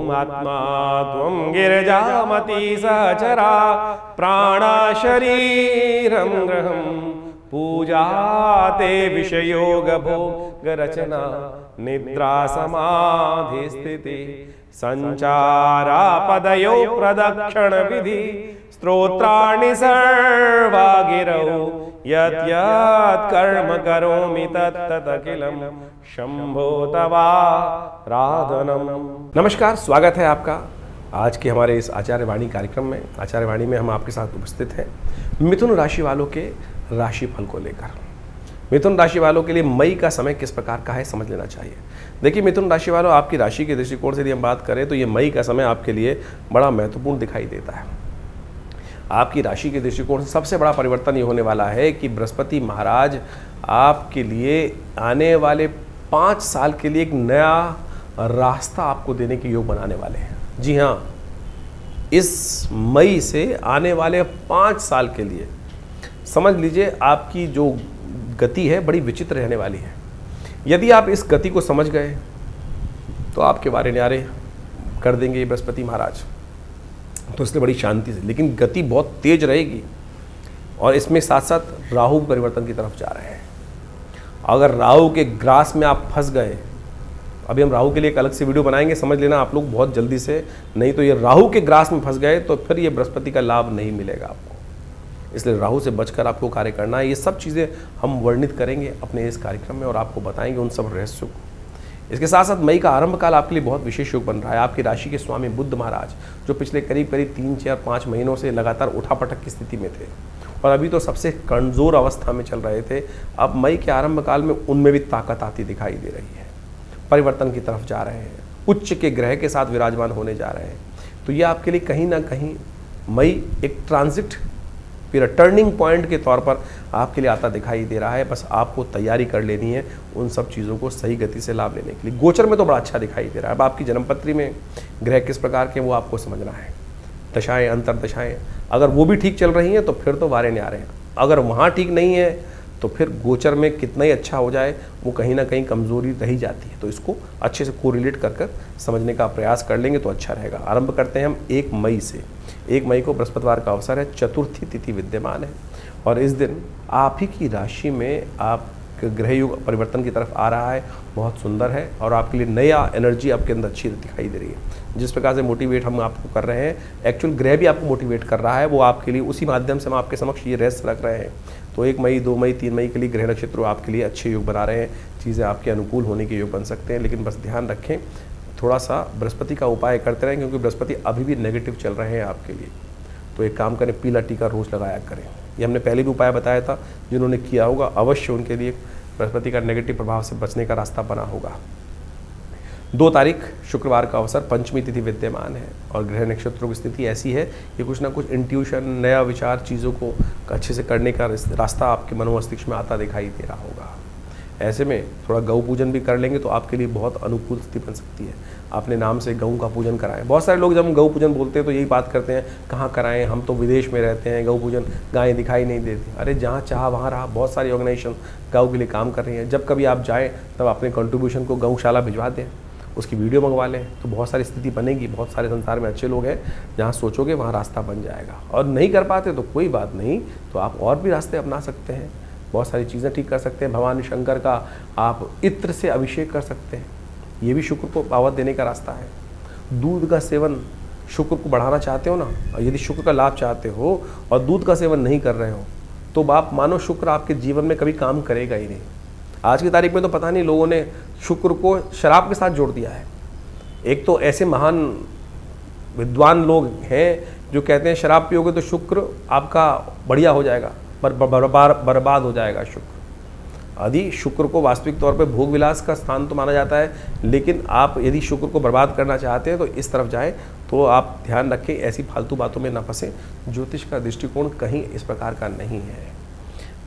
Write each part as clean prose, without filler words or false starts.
ओम आत्मा त्वं गिरिजामती सहचरा प्राणा शरीरं ग्रहं पूजा ते विषयोग भोग रचना निद्रा समाधि स्थिति संचारा पदयो प्रदक्षिण विधि स्तोत्राणि सर्वा गिरौ यत् यत् कर्म करोमि तत्तत् अखिलं शंभो तवाराधनम्। नमस्कार, स्वागत है आपका आज के हमारे इस आचार्य वाणी कार्यक्रम में। आचार्य वाणी में हम आपके साथ उपस्थित हैं मिथुन राशि वालों के राशिफल को लेकर। मिथुन राशि वालों के लिए मई का समय किस प्रकार का है, समझ लेना चाहिए। देखिए मिथुन राशि वालों, आपकी राशि के दृष्टिकोण से यदि हम बात करें तो ये मई का समय आपके लिए बड़ा महत्वपूर्ण दिखाई देता है। आपकी राशि के दृष्टिकोण से सबसे बड़ा परिवर्तन ये होने वाला है कि बृहस्पति महाराज आपके लिए आने वाले 5 साल के लिए एक नया रास्ता आपको देने के योग बनाने वाले हैं। जी हाँ, इस मई से आने वाले 5 साल के लिए समझ लीजिए आपकी जो गति है बड़ी विचित्र रहने वाली है। यदि आप इस गति को समझ गए तो आपके बारे न्यारे कर देंगे ये बृहस्पति महाराज, तो इसलिए बड़ी शांति से, लेकिन गति बहुत तेज रहेगी। और इसमें साथ साथ राहु परिवर्तन की तरफ जा रहे हैं। अगर राहु के ग्रास में आप फंस गए, अभी हम राहु के लिए एक अलग से वीडियो बनाएंगे, समझ लेना आप लोग बहुत जल्दी से, नहीं तो ये राहु के ग्रास में फंस गए तो फिर ये बृहस्पति का लाभ नहीं मिलेगा आपको। इसलिए राहु से बचकर आपको कार्य करना है। ये सब चीज़ें हम वर्णित करेंगे अपने इस कार्यक्रम में और आपको बताएंगे उन सब रहस्यों को। इसके साथ साथ मई का आरंभ काल आपके लिए बहुत विशेष योग बन रहा है। आपकी राशि के स्वामी बुध महाराज जो पिछले करीब 3, 4, 5 महीनों से लगातार उठापटक की स्थिति में थे और अभी तो सबसे कमज़ोर अवस्था में चल रहे थे, अब मई के आरंभ काल में उनमें भी ताकत आती दिखाई दे रही है। परिवर्तन की तरफ जा रहे हैं, उच्च के ग्रह के साथ विराजमान होने जा रहे हैं। तो ये आपके लिए कहीं ना कहीं मई एक ट्रांजिट फिर टर्निंग पॉइंट के तौर पर आपके लिए आता दिखाई दे रहा है। बस आपको तैयारी कर लेनी है उन सब चीज़ों को सही गति से लाभ लेने के लिए। गोचर में तो बड़ा अच्छा दिखाई दे रहा है। अब आपकी जन्मपत्री में ग्रह किस प्रकार के वो आपको समझना है। दशाएं, अंतर दशाएं अगर वो भी ठीक चल रही हैं तो फिर तो वारे न्यारे हैं। अगर वहाँ ठीक नहीं है तो फिर गोचर में कितना ही अच्छा हो जाए वो कहीं ना कहीं कमज़ोरी रही जाती है। तो इसको अच्छे से कोरिलेट कर समझने का प्रयास कर लेंगे तो अच्छा रहेगा। आरंभ करते हैं हम 1 मई से। 1 मई को बृहस्पतिवार का अवसर है, चतुर्थी तिथि विद्यमान है और इस दिन आप ही की राशि में आप ग्रह युग परिवर्तन की तरफ आ रहा है। बहुत सुंदर है और आपके लिए नया एनर्जी आपके अंदर अच्छी दिखाई दे रही है। जिस प्रकार से मोटिवेट हम आपको कर रहे हैं, एक्चुअल ग्रह भी आपको मोटिवेट कर रहा है, वो आपके लिए उसी माध्यम से हम आपके समक्ष ये रहस्य रख रहे हैं। तो 1 मई, 2 मई, 3 मई के लिए ग्रह नक्षत्र आपके लिए अच्छे योग बना रहे हैं। चीज़ें आपके अनुकूल होने के योग बन सकते हैं, लेकिन बस ध्यान रखें थोड़ा सा बृहस्पति का उपाय करते रहें, क्योंकि बृहस्पति अभी भी नेगेटिव चल रहे हैं आपके लिए। तो एक काम करें, पीला टीका रोज लगाया करें। ये हमने पहले भी उपाय बताया था, जिन्होंने किया होगा अवश्य उनके लिए बृहस्पति का नेगेटिव प्रभाव से बचने का रास्ता बना होगा। 2 तारीख शुक्रवार का अवसर, पंचमी तिथि विद्यमान है और ग्रह नक्षत्रों की स्थिति ऐसी है कि कुछ ना कुछ इंट्यूशन, नया विचार, चीज़ों को अच्छे से करने का रास्ता आपके मनोमस्तिष्क में आता दिखाई दे रहा होगा। ऐसे में थोड़ा गौ पूजन भी कर लेंगे तो आपके लिए बहुत अनुकूल स्थिति बन सकती है। अपने नाम से गऊ का पूजन कराएं। बहुत सारे लोग जब हम गौ पूजन बोलते हैं तो यही बात करते हैं, कहाँ कराएं, हम तो विदेश में रहते हैं, गौ पूजन गायें दिखाई नहीं देती। अरे जहाँ चाह वहाँ रहा। बहुत सारी ऑर्गेनाइजेशन गौ के लिए काम कर रही हैं। जब कभी आप जाएँ तब अपने कंट्रीब्यूशन को गौशाला भिजवा दें, उसकी वीडियो मंगवा लें, तो बहुत सारी स्थिति बनेगी। बहुत सारे संसार में अच्छे लोग हैं, जहाँ सोचोगे वहाँ रास्ता बन जाएगा। और नहीं कर पाते तो कोई बात नहीं, तो आप और भी रास्ते अपना सकते हैं, बहुत सारी चीज़ें ठीक कर सकते हैं। भगवान शंकर का आप इत्र से अभिषेक कर सकते हैं, ये भी शुक्र को पावर देने का रास्ता है। दूध का सेवन, शुक्र को बढ़ाना चाहते हो ना, और यदि शुक्र का लाभ चाहते हो और दूध का सेवन नहीं कर रहे हो तो आप मानो शुक्र आपके जीवन में कभी काम करेगा ही नहीं। आज की तारीख में तो पता नहीं लोगों ने शुक्र को शराब के साथ जोड़ दिया है। एक तो ऐसे महान विद्वान लोग हैं जो कहते हैं शराब पियोगे तो शुक्र आपका बढ़िया हो जाएगा, बर्बाद हो जाएगा शुक्र। यदि शुक्र को वास्तविक तौर पे भोग विलास का स्थान तो माना जाता है, लेकिन आप यदि शुक्र को बर्बाद करना चाहते हैं तो इस तरफ जाएं। तो आप ध्यान रखें, ऐसी फालतू बातों में ना फंसें। ज्योतिष का दृष्टिकोण कहीं इस प्रकार का नहीं है।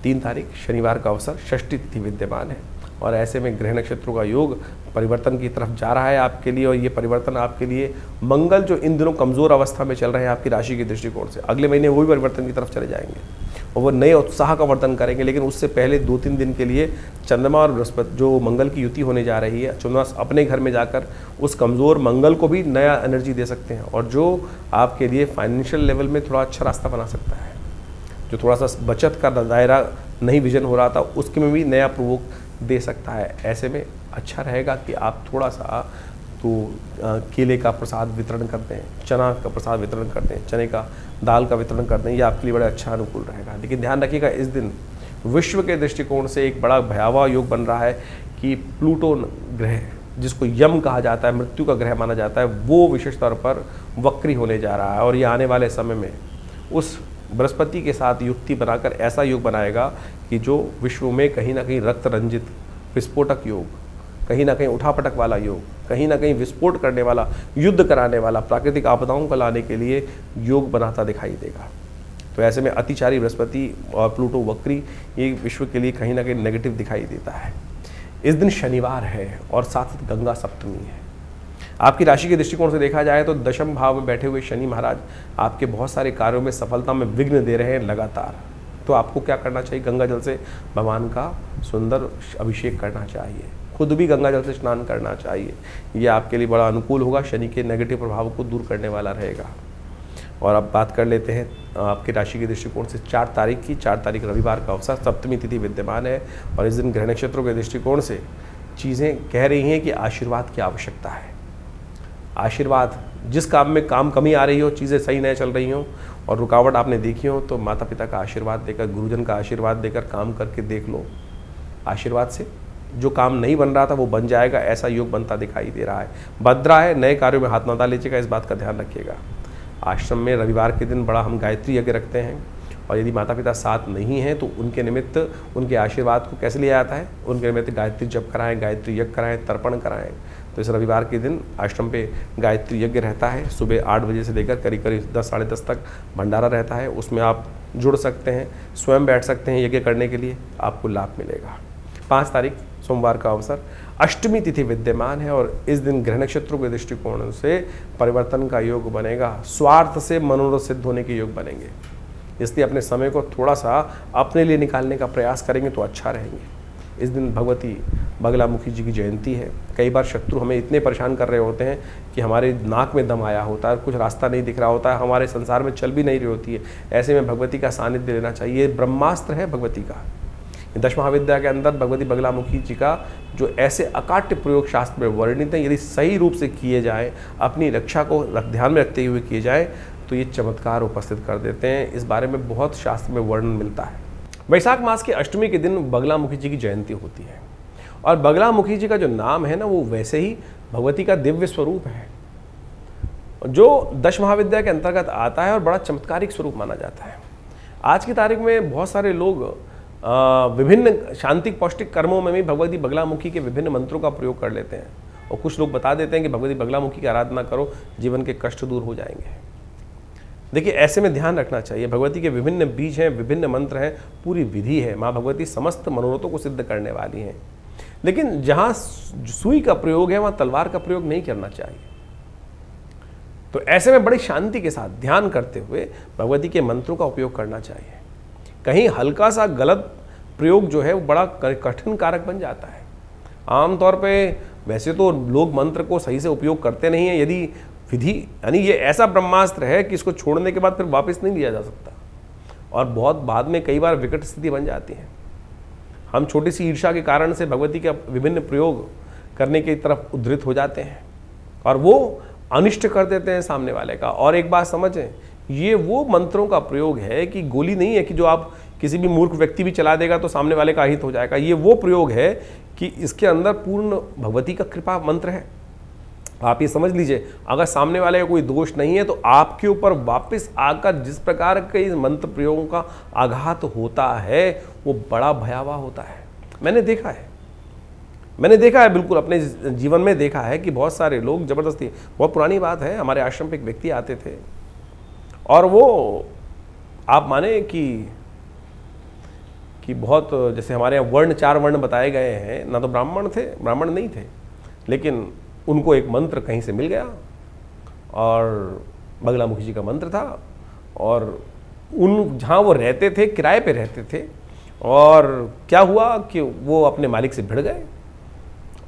3 तारीख शनिवार का अवसर, षष्ठी तिथि विद्यमान है और ऐसे में ग्रह नक्षत्रों का योग परिवर्तन की तरफ जा रहा है आपके लिए। और ये परिवर्तन आपके लिए मंगल जो इन दिनों कमज़ोर अवस्था में चल रहे हैं आपकी राशि के दृष्टिकोण से, अगले महीने वो भी परिवर्तन की तरफ चले जाएंगे। और वो नए उत्साह का वर्धन करेंगे। लेकिन उससे पहले 2-3 दिन के लिए चंद्रमा और बृहस्पति जो मंगल की युति होने जा रही है, चंद्रमा अपने घर में जाकर उस कमज़ोर मंगल को भी नया एनर्जी दे सकते हैं, और जो आपके लिए फाइनेंशियल लेवल में थोड़ा अच्छा रास्ता बना सकता है, जो थोड़ा सा बचत का दायरा नहीं विजन हो रहा था उसके में भी नया प्रवोक दे सकता है। ऐसे में अच्छा रहेगा कि आप थोड़ा सा तो केले का प्रसाद वितरण करते हैं, चना का प्रसाद वितरण करते हैं, चने का दाल का वितरण करते हैं, ये आपके लिए बड़ा अच्छा अनुकूल रहेगा। लेकिन ध्यान रखिएगा, इस दिन विश्व के दृष्टिकोण से एक बड़ा भयावह योग बन रहा है कि प्लूटो ग्रह, जिसको यम कहा जाता है, मृत्यु का ग्रह माना जाता है, वो विशेष तौर पर वक्री होने जा रहा है। और ये आने वाले समय में उस बृहस्पति के साथ युक्ति बनाकर ऐसा योग बनाएगा कि जो विश्व में कहीं ना कहीं रक्त रंजित विस्फोटक योग, कहीं ना कहीं उठापटक वाला योग, कहीं ना कहीं विस्फोट करने वाला, युद्ध कराने वाला, प्राकृतिक आपदाओं को लाने के लिए योग बनाता दिखाई देगा। तो ऐसे में अतिचारी बृहस्पति और प्लूटो वक्री ये विश्व के लिए कहीं ना कहीं नेगेटिव दिखाई देता है। इस दिन शनिवार है और साथ साथ गंगा सप्तमी है। आपकी राशि के दृष्टिकोण से देखा जाए तो दशम भाव में बैठे हुए शनि महाराज आपके बहुत सारे कार्यों में सफलता में विघ्न दे रहे हैं लगातार। तो आपको क्या करना चाहिए? गंगा जल से भगवान का सुंदर अभिषेक करना चाहिए, खुद भी गंगा जल से स्नान करना चाहिए। ये आपके लिए बड़ा अनुकूल होगा, शनि के नेगेटिव प्रभाव को दूर करने वाला रहेगा। और अब बात कर लेते हैं आपकी राशि के दृष्टिकोण से 4 तारीख की। 4 तारीख रविवार का अवसर, सप्तमी तिथि विद्यमान है और इस दिन ग्रह नक्षत्रों के दृष्टिकोण से चीज़ें कह रही हैं कि आशीर्वाद की आवश्यकता है। आशीर्वाद, जिस काम में कमी आ रही हो, चीज़ें सही नहीं चल रही हों और रुकावट आपने देखी हो, तो माता पिता का आशीर्वाद देकर, गुरुजन का आशीर्वाद देकर काम करके देख लो। आशीर्वाद से जो काम नहीं बन रहा था वो बन जाएगा, ऐसा योग बनता दिखाई दे रहा है। भद्रा है, नए कार्यों में हाथ ना डाल लीजिएगा, इस बात का ध्यान रखिएगा। आश्रम में रविवार के दिन बड़ा हम गायत्री यज्ञ रखते हैं और यदि माता पिता साथ नहीं हैं तो उनके निमित्त उनके आशीर्वाद को कैसे लिया जाता है? उनके निमित्त गायत्री जप कराएं, गायत्री यज्ञ कराएं, तर्पण कराएं। तो इस रविवार के दिन आश्रम पे गायत्री यज्ञ रहता है, सुबह 8 बजे से लेकर करीब करीब 10 साढ़े 10 तक भंडारा रहता है। उसमें आप जुड़ सकते हैं, स्वयं बैठ सकते हैं यज्ञ करने के लिए, आपको लाभ मिलेगा। 5 तारीख सोमवार का अवसर, अष्टमी तिथि विद्यमान है और इस दिन ग्रह नक्षत्रों के दृष्टिकोण से परिवर्तन का योग बनेगा, स्वार्थ से मनोरथ सिद्ध होने के योग बनेंगे। इसलिए अपने समय को थोड़ा सा अपने लिए निकालने का प्रयास करेंगे तो अच्छा रहेंगे। इस दिन भगवती बगलामुखी जी की जयंती है। कई बार शत्रु हमें इतने परेशान कर रहे होते हैं कि हमारे नाक में दम आया होता है, कुछ रास्ता नहीं दिख रहा होता है, हमारे संसार में चल भी नहीं रही होती है। ऐसे में भगवती का सानिध्य लेना चाहिए। ब्रह्मास्त्र है भगवती का। दश महाविद्या के अंदर भगवती बगलामुखी जी का जो ऐसे अकाट्य प्रयोग शास्त्र में वर्णित है, यदि सही रूप से किए जाए, अपनी रक्षा को ध्यान में रखते हुए किए जाए तो ये चमत्कार उपस्थित कर देते हैं। इस बारे में बहुत शास्त्र में वर्णन मिलता है। वैशाख मास की अष्टमी के दिन बगलामुखी जी की जयंती होती है और बगलामुखी जी का जो नाम है ना, वो वैसे ही भगवती का दिव्य स्वरूप है जो दश महाविद्या के अंतर्गत आता है और बड़ा चमत्कारिक स्वरूप माना जाता है। आज की तारीख में बहुत सारे लोग विभिन्न शांतिक पौष्टिक कर्मों में भी भगवती बगलामुखी के विभिन्न मंत्रों का प्रयोग कर लेते हैं और कुछ लोग बता देते हैं कि भगवती बगलामुखी की आराधना करो, जीवन के कष्ट दूर हो जाएंगे। देखिए, ऐसे में ध्यान रखना चाहिए, भगवती के विभिन्न बीज हैं, विभिन्न मंत्र हैं, पूरी विधि है। माँ भगवती समस्त मनोरथों को सिद्ध करने वाली हैं। लेकिन जहाँ सुई का प्रयोग है वहाँ तलवार का प्रयोग नहीं करना चाहिए। तो ऐसे में बड़ी शांति के साथ ध्यान करते हुए भगवती के मंत्रों का उपयोग करना चाहिए। कहीं हल्का सा गलत प्रयोग जो है वो बड़ा कठिन कारक बन जाता है। आमतौर पे वैसे तो लोग मंत्र को सही से उपयोग करते नहीं हैं, यदि विधि यानी ये ऐसा ब्रह्मास्त्र है कि इसको छोड़ने के बाद फिर वापस नहीं लिया जा सकता और बहुत बाद में कई बार विकट स्थिति बन जाती है। हम छोटी सी ईर्ष्या के कारण से भगवती का विभिन्न प्रयोग करने की तरफ उद्धृत हो जाते हैं और वो अनिष्ट कर देते हैं सामने वाले का। और एक बात समझें, ये वो मंत्रों का प्रयोग है कि गोली नहीं है कि जो आप किसी भी मूर्ख व्यक्ति भी चला देगा तो सामने वाले का हित हो जाएगा। ये वो प्रयोग है कि इसके अंदर पूर्ण भगवती का कृपा मंत्र है। आप ये समझ लीजिए, अगर सामने वाले का कोई दोष नहीं है तो आपके ऊपर वापस आकर जिस प्रकार के इस मंत्र प्रयोगों का आघात होता है वो बड़ा भयावह होता है। मैंने देखा है, बिल्कुल अपने जीवन में देखा है कि बहुत सारे लोग जबरदस्ती, बहुत पुरानी बात है, हमारे आश्रम पे एक व्यक्ति आते थे और वो आप माने कि बहुत, जैसे हमारे यहाँ वर्ण 4 वर्ण बताए गए हैं, ना तो ब्राह्मण नहीं थे, लेकिन उनको एक मंत्र कहीं से मिल गया और बगलामुखी जी का मंत्र था और उन जहाँ वो रहते थे किराए पे रहते थे, और क्या हुआ कि वो अपने मालिक से भिड़ गए।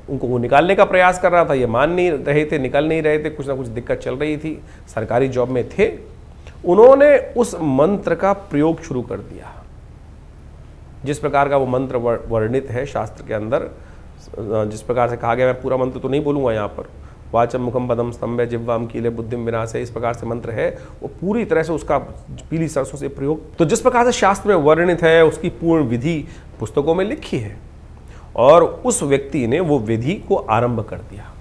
उनको वो निकालने का प्रयास कर रहा था, ये मान नहीं रहे थे, निकल नहीं रहे थे, कुछ ना कुछ दिक्कत चल रही थी, सरकारी जॉब में थे। उन्होंने उस मंत्र का प्रयोग शुरू कर दिया, जिस प्रकार का वो मंत्र वर्णित है शास्त्र के अंदर, जिस प्रकार से कहा गया, मैं पूरा मंत्र तो नहीं बोलूँगा यहाँ पर, वाचम मुखम पदम स्तंभे जिह्वाम कीले बुद्धिम विनाशे, इस प्रकार से मंत्र है, वो पूरी तरह से उसका पीली सरसों से प्रयोग, तो जिस प्रकार से शास्त्र में वर्णित है उसकी पूर्ण विधि पुस्तकों में लिखी है, और उस व्यक्ति ने वो विधि को आरंभ कर दिया।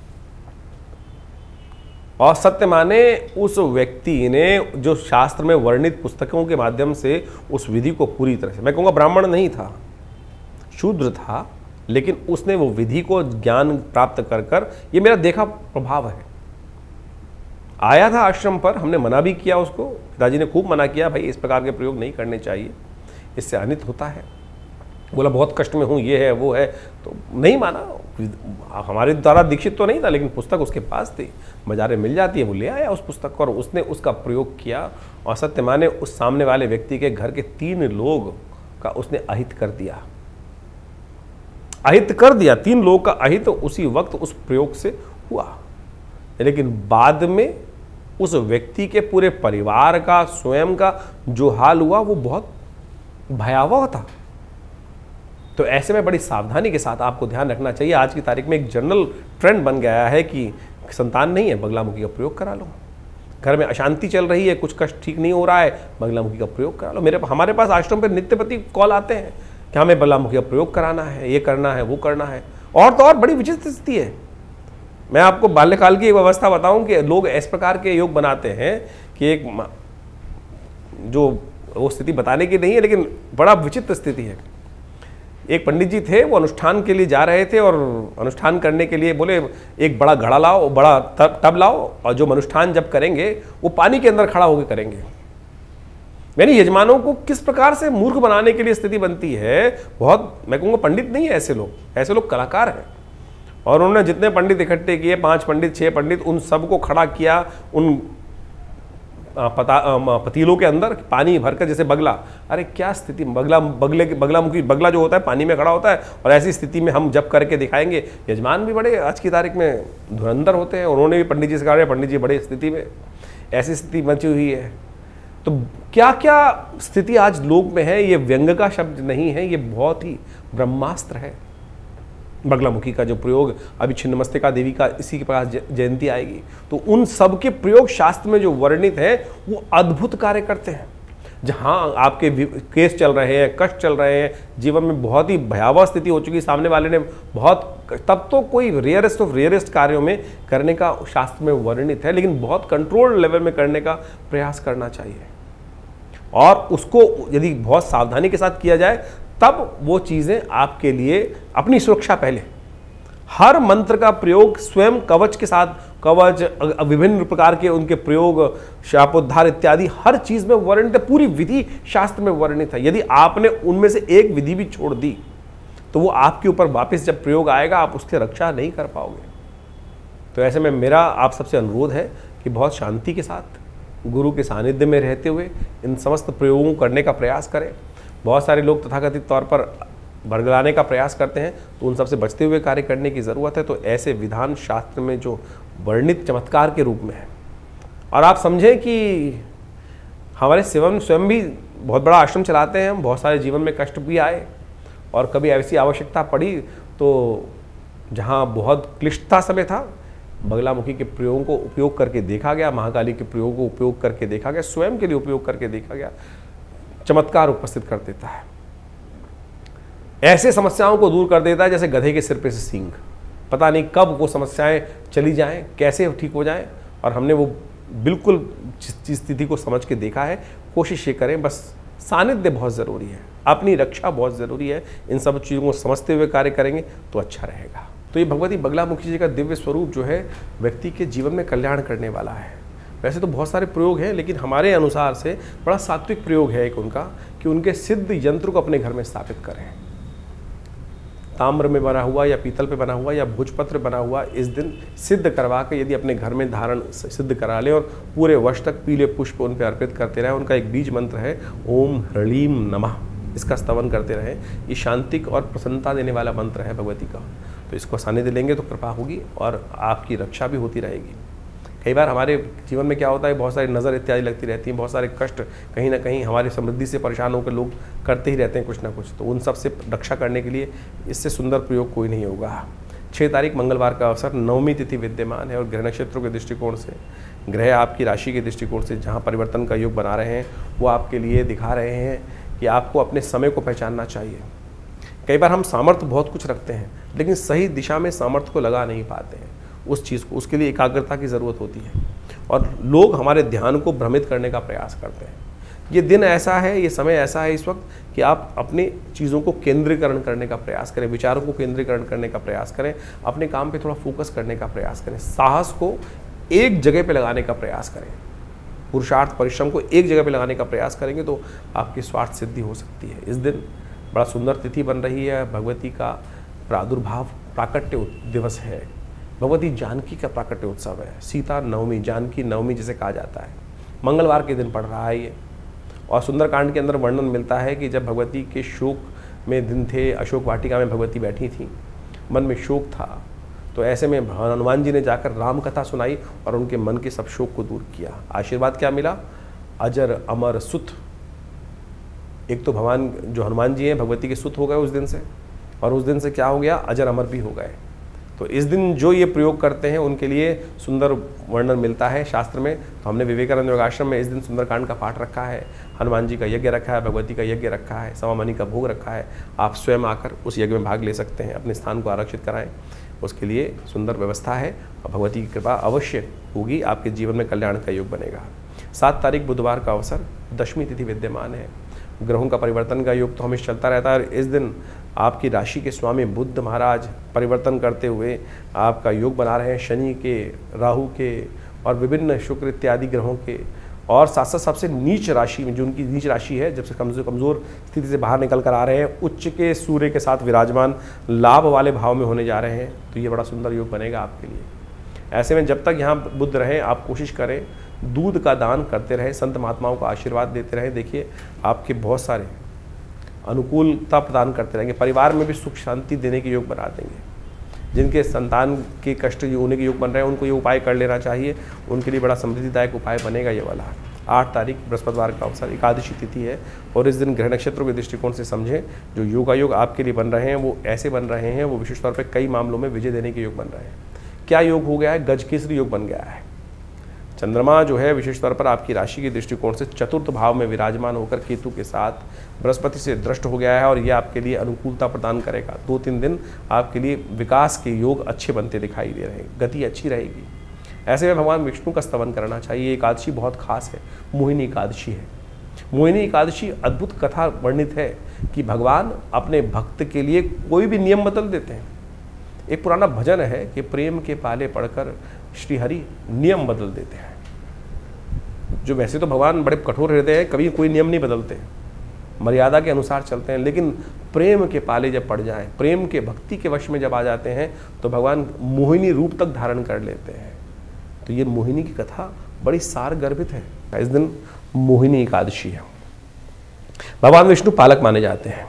और सत्य माने उस व्यक्ति ने जो शास्त्र में वर्णित पुस्तकों के माध्यम से उस विधि को पूरी तरह से, मैं कहूँगा ब्राह्मण नहीं था, शूद्र था, लेकिन उसने वो विधि को ज्ञान प्राप्त कर कर, ये मेरा देखा प्रभाव है। आया था आश्रम पर, हमने मना भी किया उसको, पिताजी ने खूब मना किया, भाई इस प्रकार के प्रयोग नहीं करने चाहिए, इससे अनित होता है। बोला बहुत कष्ट में हूँ, ये है वो है, तो नहीं माना। हमारे द्वारा दीक्षित तो नहीं था, लेकिन पुस्तक उसके पास थी, बाजारे मिल जाती है, वो ले आया उस पुस्तक को और उसने उसका प्रयोग किया। और सत्य माने उस सामने वाले व्यक्ति के घर के 3 लोग का उसने अहित कर दिया, अहित कर दिया। 3 लोगों का अहित उसी वक्त उस प्रयोग से हुआ। लेकिन बाद में उस व्यक्ति के पूरे परिवार का, स्वयं का जो हाल हुआ वो बहुत भयावह था। तो ऐसे में बड़ी सावधानी के साथ आपको ध्यान रखना चाहिए। आज की तारीख में एक जनरल ट्रेंड बन गया है कि संतान नहीं है, बगलामुखी का प्रयोग करा लो। घर में अशांति चल रही है, कुछ कष्ट ठीक नहीं हो रहा है, बगलामुखी का प्रयोग करा लो। हमारे पास आश्रम पर नित्यप्रति कॉल आते हैं कि हमें बगलामुखी का प्रयोग कराना है, ये करना है, वो करना है। और तो और बड़ी विचित्र स्थिति है। मैं आपको बाल्यकाल की एक व्यवस्था बताऊं कि लोग इस प्रकार के योग बनाते हैं कि एक जो वो स्थिति बताने की नहीं है, लेकिन बड़ा विचित्र स्थिति है। एक पंडित जी थे, वो अनुष्ठान के लिए जा रहे थे और अनुष्ठान करने के लिए बोले एक बड़ा घड़ा लाओ, बड़ा टब लाओ, और जो अनुष्ठान जब करेंगे वो पानी के अंदर खड़ा होकर करेंगे। यानी यजमानों को किस प्रकार से मूर्ख बनाने के लिए स्थिति बनती है। बहुत, मैं कहूँगा पंडित नहीं है ऐसे लोग कलाकार हैं। और उन्होंने जितने पंडित इकट्ठे किए, 5 पंडित 6 पंडित, उन सबको खड़ा किया उन पतीलों के अंदर पानी भरकर, जैसे बगला। अरे क्या स्थिति, बगलामुखी बगला जो होता है पानी में खड़ा होता है, और ऐसी स्थिति में हम जब करके दिखाएंगे। यजमान भी बड़े आज की तारीख में धुरंधर होते हैं, उन्होंने भी पंडित जी से कहा, पंडित जी बड़े स्थिति में, ऐसी स्थिति बची हुई है। तो क्या क्या स्थिति आज लोक में है, ये व्यंग का शब्द नहीं है, ये बहुत ही ब्रह्मास्त्र है। बगलामुखी का जो प्रयोग, अभी छिन्नमस्तिका देवी का इसी के पास जयंती आएगी, तो उन सब के प्रयोग शास्त्र में जो वर्णित है वो अद्भुत कार्य करते हैं। जहाँ आपके केस चल रहे हैं, कष्ट चल रहे हैं, जीवन में बहुत ही भयावह स्थिति हो चुकी, सामने वाले ने बहुत, तब तो कोई रेयरेस्ट ऑफ रेयरेस्ट कार्यों में करने का शास्त्र में वर्णित है, लेकिन बहुत कंट्रोल्ड लेवल में करने का प्रयास करना चाहिए। और उसको यदि बहुत सावधानी के साथ किया जाए, तब वो चीज़ें आपके लिए, अपनी सुरक्षा पहले, हर मंत्र का प्रयोग स्वयं कवच के साथ, कवच विभिन्न प्रकार के उनके प्रयोग, शापोद्धार इत्यादि हर चीज़ में वर्णित है, पूरी विधि शास्त्र में वर्णित है। यदि आपने उनमें से एक विधि भी छोड़ दी तो वो आपके ऊपर वापस जब प्रयोग आएगा आप उसकी रक्षा नहीं कर पाओगे। तो ऐसे में मेरा आप सबसे अनुरोध है कि बहुत शांति के साथ, गुरु के सानिध्य में रहते हुए इन समस्त प्रयोगों को करने का प्रयास करें। बहुत सारे लोग तथाकथित तौर पर बरगलाने का प्रयास करते हैं, तो उन सबसे बचते हुए कार्य करने की ज़रूरत है। तो ऐसे विधान शास्त्र में जो वर्णित चमत्कार के रूप में है, और आप समझें कि हमारे स्वयं भी बहुत बड़ा आश्रम चलाते हैं हम, बहुत सारे जीवन में कष्ट भी आए, और कभी ऐसी आवश्यकता पड़ी तो जहाँ बहुत क्लिष्टता समय था, बगलामुखी के प्रयोगों को उपयोग करके देखा गया, महाकाली के प्रयोगों को उपयोग करके देखा गया, स्वयं के लिए उपयोग करके देखा गया, चमत्कार उपस्थित कर देता है। ऐसे समस्याओं को दूर कर देता है जैसे गधे के सिर पे से सींग। पता नहीं कब वो समस्याएं चली जाएं, कैसे ठीक हो जाएं, और हमने वो बिल्कुल जिस स्थिति को समझ के देखा है। कोशिश ये करें, बस सानिध्य बहुत ज़रूरी है, अपनी रक्षा बहुत ज़रूरी है। इन सब चीज़ों को समझते हुए कार्य करेंगे तो अच्छा रहेगा। तो ये भगवती बगलामुखी जी का दिव्य स्वरूप जो है व्यक्ति के जीवन में कल्याण करने वाला है। वैसे तो बहुत सारे प्रयोग हैं, लेकिन हमारे अनुसार से बड़ा सात्विक प्रयोग है एक उनका, कि उनके सिद्ध यंत्र को अपने घर में स्थापित करें। ताम्र में बना हुआ या पीतल पे बना हुआ या भोजपत्र बना हुआ इस दिन सिद्ध करवा के यदि अपने घर में धारण सिद्ध करा लें और पूरे वर्ष तक पीले पुष्प उन पर अर्पित करते रहें। उनका एक बीज मंत्र है ओम ह्रीम नमः, इसका स्तवन करते रहें। ये शांतिक और प्रसन्नता देने वाला मंत्र है भगवती का, तो इसको सानिध्य लेंगे तो कृपा होगी और आपकी रक्षा भी होती रहेगी। कई बार हमारे जीवन में क्या होता है, बहुत सारी नज़र इत्यादि लगती रहती हैं, बहुत सारे कष्ट कहीं ना कहीं हमारी समृद्धि से परेशान होकर लोग करते ही रहते हैं कुछ ना कुछ, तो उन सब से रक्षा करने के लिए इससे सुंदर प्रयोग कोई नहीं होगा। 6 तारीख मंगलवार का अवसर, नवमी तिथि विद्यमान है और ग्रह नक्षत्रों के दृष्टिकोण से, ग्रह आपकी राशि के दृष्टिकोण से जहाँ परिवर्तन का योग बना रहे हैं वो आपके लिए दिखा रहे हैं कि आपको अपने समय को पहचानना चाहिए। कई बार हम सामर्थ्य बहुत कुछ रखते हैं लेकिन सही दिशा में सामर्थ्य को लगा नहीं पाते हैं उस चीज़ को, उसके लिए एकाग्रता की ज़रूरत होती है और लोग हमारे ध्यान को भ्रमित करने का प्रयास करते हैं। ये दिन ऐसा है, ये समय ऐसा है इस वक्त कि आप अपनी चीज़ों को केंद्रीकरण करने का प्रयास करें, विचारों को केंद्रीकरण करने का प्रयास करें, अपने काम पे थोड़ा फोकस करने का प्रयास करें, साहस को एक जगह पे लगाने का प्रयास करें, पुरुषार्थ परिश्रम को एक जगह पे लगाने का प्रयास करेंगे तो आपकी स्वार्थ सिद्धि हो सकती है। इस दिन बड़ा सुंदर तिथि बन रही है, भगवती का प्रादुर्भाव प्राकट्य दिवस है, भगवती जानकी का प्राकट्य उत्सव है, सीता नवमी, जानकी नवमी जिसे कहा जाता है, मंगलवार के दिन पड़ रहा है ये। और सुंदरकांड के अंदर वर्णन मिलता है कि जब भगवती के शोक में दिन थे, अशोक वाटिका में भगवती बैठी थी, मन में शोक था, तो ऐसे में हनुमान जी ने जाकर राम कथा सुनाई और उनके मन के सब शोक को दूर किया। आशीर्वाद क्या मिला? अजर अमर सुत। एक तो भगवान जो हनुमान जी हैं भगवती के सुत हो गए उस दिन से, और उस दिन से क्या हो गया? अजर अमर भी हो गए। तो इस दिन जो ये प्रयोग करते हैं उनके लिए सुंदर वर्णन मिलता है शास्त्र में। तो हमने विवेकानंद योगाश्रम में इस दिन सुंदरकांड का पाठ रखा है, हनुमान जी का यज्ञ रखा है, भगवती का यज्ञ रखा है, सवामणि का भोग रखा है। आप स्वयं आकर उस यज्ञ में भाग ले सकते हैं, अपने स्थान को आरक्षित कराएं, उसके लिए सुंदर व्यवस्था है और भगवती की कृपा अवश्य होगी, आपके जीवन में कल्याण का योग बनेगा। 7 तारीख बुधवार का अवसर, दशमी तिथि विद्यमान है, ग्रहों का परिवर्तन का योग तो हमेशा चलता रहता है। इस दिन आपकी राशि के स्वामी बुद्ध महाराज परिवर्तन करते हुए आपका योग बना रहे हैं, शनि के, राहु के और विभिन्न शुक्र इत्यादि ग्रहों के, और साथ साथ सबसे नीच राशि में जो उनकी नीच राशि है, जब से कमज़ोर स्थिति से बाहर निकल कर आ रहे हैं, उच्च के सूर्य के साथ विराजमान लाभ वाले भाव में होने जा रहे हैं, तो ये बड़ा सुंदर योग बनेगा आपके लिए। ऐसे में जब तक यहाँ बुद्ध रहें आप कोशिश करें दूध का दान करते रहे, संत महात्माओं का आशीर्वाद देते रहे, देखिए आपके बहुत सारे अनुकूलता प्रदान करते रहेंगे, परिवार में भी सुख शांति देने के योग बना देंगे। जिनके संतान के कष्ट होने के योग बन रहे हैं उनको ये उपाय कर लेना चाहिए, उनके लिए बड़ा समृद्धिदायक उपाय बनेगा ये वाला। 8 तारीख बृहस्पतिवार का अवसर, एकादशी तिथि है और इस दिन ग्रह नक्षत्रों के दृष्टिकोण से समझें जो योगायोग आपके लिए बन रहे हैं वो ऐसे बन रहे हैं, वो विशेष तौर पर कई मामलों में विजय देने के योग बन रहे हैं। क्या योग हो गया है? गजकेसरी योग बन गया है। चंद्रमा जो है विशेष तौर पर आपकी राशि के दृष्टिकोण से चतुर्थ भाव में विराजमान होकर केतु के साथ बृहस्पति से दृष्ट हो गया है और यह आपके लिए अनुकूलता प्रदान करेगा। 2-3 दिन आपके लिए विकास के योग अच्छे बनते दिखाई दे रहे हैं, गति अच्छी रहेगी। ऐसे में भगवान विष्णु का स्तवन करना चाहिए। एकादशी बहुत खास है, मोहिनी एकादशी है। मोहिनी एकादशी अद्भुत कथा वर्णित है कि भगवान अपने भक्त के लिए कोई भी नियम बदल देते हैं। एक पुराना भजन है कि प्रेम के पाले पढ़कर श्रीहरि नियम बदल देते हैं। जो वैसे तो भगवान बड़े कठोर रहते हैं, कभी कोई नियम नहीं बदलते, मर्यादा के अनुसार चलते हैं, लेकिन प्रेम के पाले जब पड़ जाएं, प्रेम के भक्ति के वश में जब आ जाते हैं तो भगवान मोहिनी रूप तक धारण कर लेते हैं। तो ये मोहिनी की कथा बड़ी सार गर्भित है। इस दिन मोहिनी एकादशी है। भगवान विष्णु पालक माने जाते हैं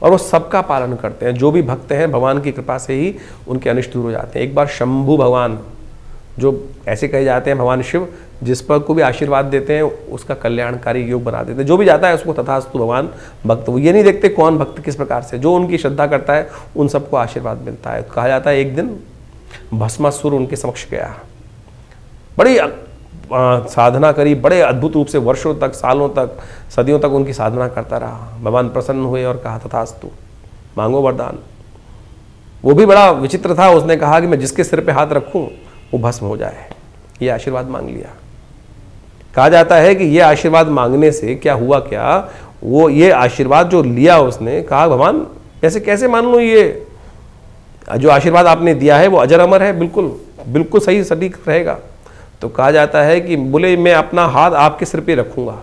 और वो सबका पालन करते हैं। जो भी भक्त हैं भगवान की कृपा से ही उनके अनिष्ट दूर हो जाते हैं। एक बार शंभु भगवान, जो ऐसे कहे जाते हैं भगवान शिव, जिस पर को भी आशीर्वाद देते हैं उसका कल्याणकारी योग बना देते हैं। जो भी जाता है उसको तथास्तु भगवान भक्त, वो ये नहीं देखते कौन भक्त किस प्रकार से, जो उनकी श्रद्धा करता है उन सबको आशीर्वाद मिलता है। कहा जाता है एक दिन भस्मासुर उनके समक्ष गया, बड़ी साधना करी, बड़े अद्भुत रूप से वर्षों तक, सालों तक, सदियों तक उनकी साधना करता रहा। भगवान प्रसन्न हुए और कहा तथास्तु, मांगो वरदान। वो भी बड़ा विचित्र था, उसने कहा कि मैं जिसके सिर पे हाथ रखूं वो भस्म हो जाए। ये आशीर्वाद मांग लिया। कहा जाता है कि ये आशीर्वाद मांगने से क्या हुआ, क्या वो ये आशीर्वाद जो लिया उसने, कहा भगवान ऐसे कैसे मान लूं, ये जो आशीर्वाद आपने दिया है वो अजर अमर है, बिल्कुल बिल्कुल सही सटीक रहेगा। तो कहा जाता है कि बोले मैं अपना हाथ आपके सिर पे रखूंगा।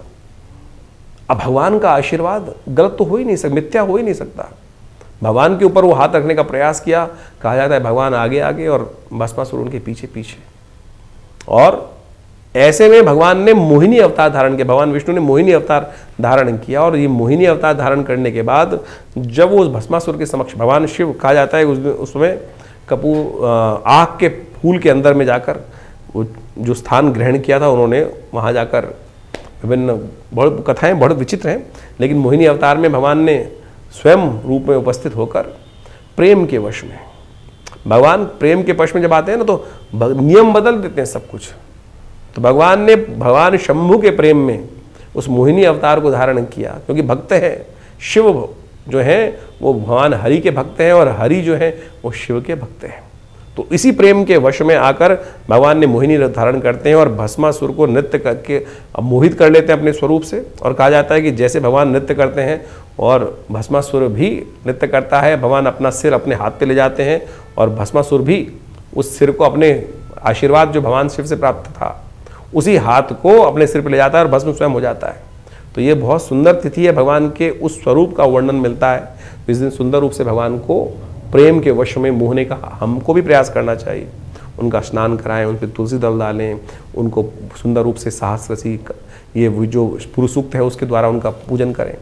अब भगवान का आशीर्वाद गलत तो हो ही नहीं सकता, मिथ्या हो ही नहीं सकता। भगवान के ऊपर वो हाथ रखने का प्रयास किया। कहा जाता है भगवान आगे आगे और भस्मासुर उनके पीछे पीछे। और ऐसे में भगवान ने मोहिनी अवतार धारण किया, भगवान विष्णु ने मोहिनी अवतार धारण किया। और ये मोहिनी अवतार धारण करने के बाद जब वो उस भस्मासुर के समक्ष भगवान शिव, कहा जाता है उसमें कपूर आग के फूल के अंदर में जाकर जो स्थान ग्रहण किया था, उन्होंने वहाँ जाकर विभिन्न बहुत कथाएं बहुत विचित्र हैं, लेकिन मोहिनी अवतार में भगवान ने स्वयं रूप में उपस्थित होकर प्रेम के वश में, भगवान प्रेम के वश में जब आते हैं ना तो नियम बदल देते हैं सब कुछ। तो भगवान ने भगवान शंभु के प्रेम में उस मोहिनी अवतार को धारण किया, क्योंकि भक्त है शिव जो हैं वो भगवान हरि के भक्त हैं और हरि जो हैं वो शिव के भक्त हैं। तो इसी प्रेम के वश में आकर भगवान ने मोहिनी धारण करते हैं और भस्मासुर को नृत्य करके मोहित कर लेते हैं अपने स्वरूप से। और कहा जाता है कि जैसे भगवान नृत्य करते हैं और भस्मासुर भी नृत्य करता है, भगवान अपना सिर अपने हाथ पे ले जाते हैं और भस्मासुर भी उस सिर को, अपने आशीर्वाद जो भगवान शिव से प्राप्त था उसी हाथ को अपने सिर पर ले जाता है और भस्म स्वयं हो जाता है। तो ये बहुत सुंदर तिथि है, भगवान के उस स्वरूप का वर्णन मिलता है। तो इस दिन सुंदर रूप से भगवान को प्रेम के वश में मोहने का हमको भी प्रयास करना चाहिए। उनका स्नान कराएं, उन पर तुलसी दल डालें, उनको सुंदर रूप से सहस्रसी ये जो पुरुष सूक्त है उसके द्वारा उनका पूजन करें,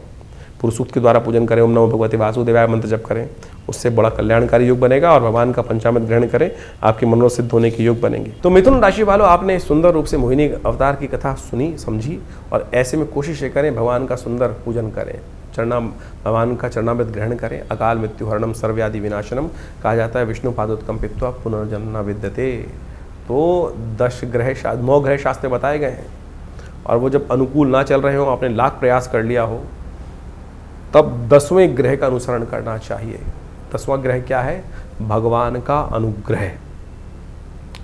पुरुष सूक्त के द्वारा पूजन करें, ओम नमो भगवते वासुदेवाय मंत्र जप करें, उससे बड़ा कल्याणकारी योग बनेगा और भगवान का पंचामृत ग्रहण करें, आपके मनोरथ सिद्ध होने के योग बनेंगे। तो मिथुन राशि वालों, आपने सुंदर रूप से मोहिनी अवतार की कथा सुनी समझी और ऐसे में कोशिश करें भगवान का सुंदर पूजन करें, भगवान का चरणामृत ग्रहण करें। अकाल मृत्यु हरणम सर्वव्याधि विनाशनम, कहा जाता है विष्णु पादोत्कम पित्वा पुनर्जन्म विद्यते। तो 9 ग्रह शास्त्र बताए गए हैं और वो जब अनुकूल ना चल रहे हो, आपने लाख प्रयास कर लिया हो, तब 10वें ग्रह का अनुसरण करना चाहिए। 10वां ग्रह क्या है? भगवान का अनुग्रह।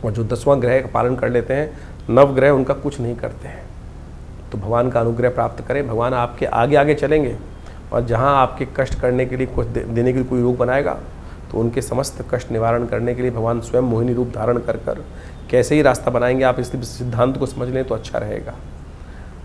और जो 10वां ग्रह का पालन कर लेते हैं, 9 ग्रह उनका कुछ नहीं करते हैं। तो भगवान का अनुग्रह प्राप्त करें, भगवान आपके आगे आगे चलेंगे और जहां आपके कष्ट करने के लिए कुछ देने के लिए कोई योग बनाएगा तो उनके समस्त कष्ट निवारण करने के लिए भगवान स्वयं मोहिनी रूप धारण कर कैसे ही रास्ता बनाएंगे। आप इस सिद्धांत को समझ लें तो अच्छा रहेगा।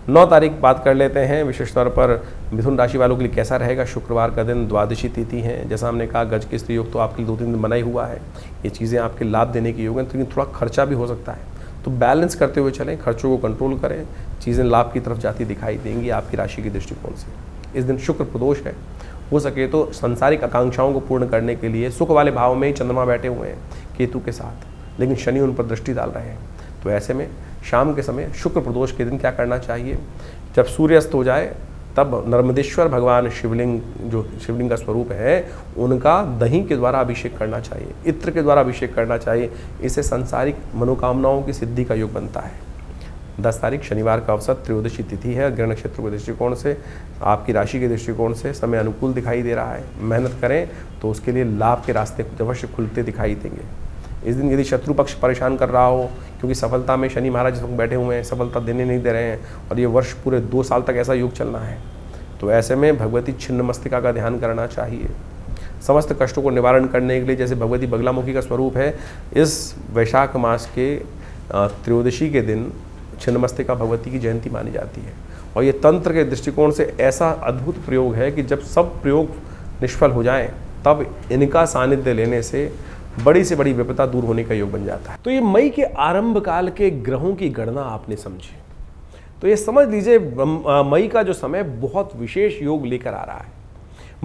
9 तारीख बात कर लेते हैं विशेष तौर पर मिथुन राशि वालों के लिए कैसा रहेगा। शुक्रवार का दिन, द्वादशी तिथि है। जैसा हमने कहा गज के स्त्री योग तो आपके लिए 2-3 दिन बना ही हुआ है। ये चीज़ें आपके लाभ देने के योग हैं, लेकिन थोड़ा खर्चा भी हो सकता है, तो बैलेंस करते हुए चलें, खर्चों को कंट्रोल करें, चीज़ें लाभ की तरफ जाती दिखाई देंगी आपकी राशि के दृष्टिकोण से। इस दिन शुक्र प्रदोष है, हो सके तो सांसारिक आकांक्षाओं को पूर्ण करने के लिए सुख वाले भाव में ही चंद्रमा बैठे हुए हैं केतु के साथ, लेकिन शनि उन पर दृष्टि डाल रहे हैं। तो ऐसे में शाम के समय शुक्र प्रदोष के दिन क्या करना चाहिए? जब सूर्यास्त हो जाए तब नर्मदेश्वर भगवान शिवलिंग, जो शिवलिंग का स्वरूप है, उनका दही के द्वारा अभिषेक करना चाहिए, इत्र के द्वारा अभिषेक करना चाहिए। इससे सांसारिक मनोकामनाओं की सिद्धि का योग बनता है। 10 तारीख शनिवार का अवसर, त्रयोदशी तिथि है। ग्रह नक्षत्र के दृष्टिकोण से, आपकी राशि के दृष्टिकोण से समय अनुकूल दिखाई दे रहा है। मेहनत करें तो उसके लिए लाभ के रास्ते अवश्य खुलते दिखाई देंगे। इस दिन यदि शत्रु पक्ष परेशान कर रहा हो, क्योंकि सफलता में शनि महाराज बैठे हुए हैं, सफलता देने नहीं दे रहे हैं और ये वर्ष पूरे 2 साल तक ऐसा योग चलना है, तो ऐसे में भगवती छिन्नमस्तिका का ध्यान करना चाहिए। समस्त कष्टों को निवारण करने के लिए, जैसे भगवती बगलामुखी का स्वरूप है, इस वैशाख मास के त्रयोदशी के दिन छिन्नमस्तिका भगवती की जयंती मानी जाती है। और ये तंत्र के दृष्टिकोण से ऐसा अद्भुत प्रयोग है कि जब सब प्रयोग निष्फल हो जाएं, तब इनका सानिध्य लेने से बड़ी से बड़ी विपदा दूर होने का योग बन जाता है। तो ये मई के आरंभ काल के ग्रहों की गणना आपने समझी, तो ये समझ लीजिए मई का जो समय बहुत विशेष योग लेकर आ रहा है।